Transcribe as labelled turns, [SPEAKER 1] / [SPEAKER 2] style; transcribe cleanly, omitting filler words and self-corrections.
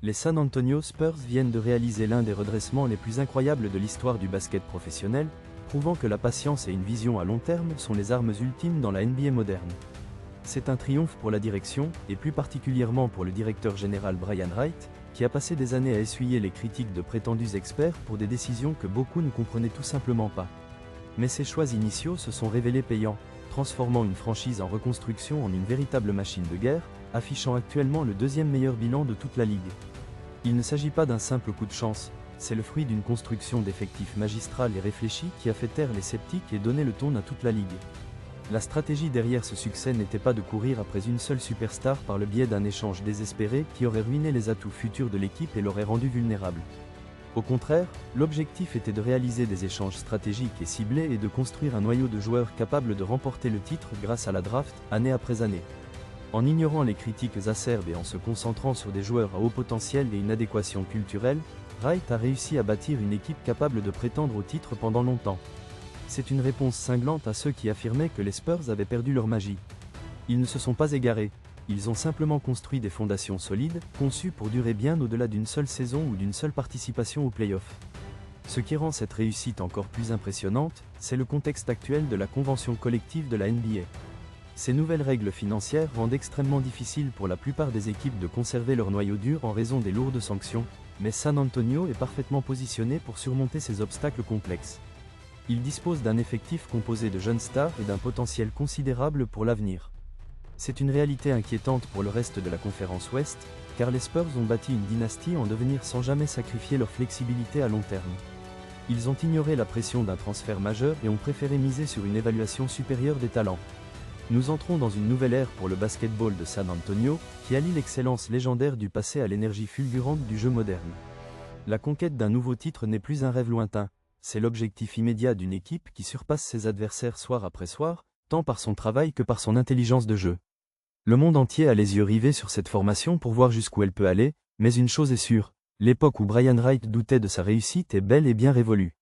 [SPEAKER 1] Les San Antonio Spurs viennent de réaliser l'un des redressements les plus incroyables de l'histoire du basket professionnel, prouvant que la patience et une vision à long terme sont les armes ultimes dans la NBA moderne. C'est un triomphe pour la direction, et plus particulièrement pour le directeur général Brian Wright, qui a passé des années à essuyer les critiques de prétendus experts pour des décisions que beaucoup ne comprenaient tout simplement pas. Mais ces choix initiaux se sont révélés payants, transformant une franchise en reconstruction en une véritable machine de guerre, affichant actuellement le deuxième meilleur bilan de toute la ligue. Il ne s'agit pas d'un simple coup de chance, c'est le fruit d'une construction d'effectifs magistrale et réfléchie qui a fait taire les sceptiques et donné le ton à toute la ligue. La stratégie derrière ce succès n'était pas de courir après une seule superstar par le biais d'un échange désespéré qui aurait ruiné les atouts futurs de l'équipe et l'aurait rendue vulnérable. Au contraire, l'objectif était de réaliser des échanges stratégiques et ciblés et de construire un noyau de joueurs capables de remporter le titre grâce à la draft, année après année. En ignorant les critiques acerbes et en se concentrant sur des joueurs à haut potentiel et une adéquation culturelle, Wright a réussi à bâtir une équipe capable de prétendre au titre pendant longtemps. C'est une réponse cinglante à ceux qui affirmaient que les Spurs avaient perdu leur magie. Ils ne se sont pas égarés, ils ont simplement construit des fondations solides, conçues pour durer bien au-delà d'une seule saison ou d'une seule participation aux playoffs. Ce qui rend cette réussite encore plus impressionnante, c'est le contexte actuel de la convention collective de la NBA. Ces nouvelles règles financières rendent extrêmement difficile pour la plupart des équipes de conserver leur noyau dur en raison des lourdes sanctions, mais San Antonio est parfaitement positionné pour surmonter ces obstacles complexes. Il dispose d'un effectif composé de jeunes stars et d'un potentiel considérable pour l'avenir. C'est une réalité inquiétante pour le reste de la conférence Ouest, car les Spurs ont bâti une dynastie en devenir sans jamais sacrifier leur flexibilité à long terme. Ils ont ignoré la pression d'un transfert majeur et ont préféré miser sur une évaluation supérieure des talents. Nous entrons dans une nouvelle ère pour le basketball de San Antonio, qui allie l'excellence légendaire du passé à l'énergie fulgurante du jeu moderne. La conquête d'un nouveau titre n'est plus un rêve lointain, c'est l'objectif immédiat d'une équipe qui surpasse ses adversaires soir après soir, tant par son travail que par son intelligence de jeu. Le monde entier a les yeux rivés sur cette formation pour voir jusqu'où elle peut aller, mais une chose est sûre, l'époque où Brian Wright doutait de sa réussite est bel et bien révolue.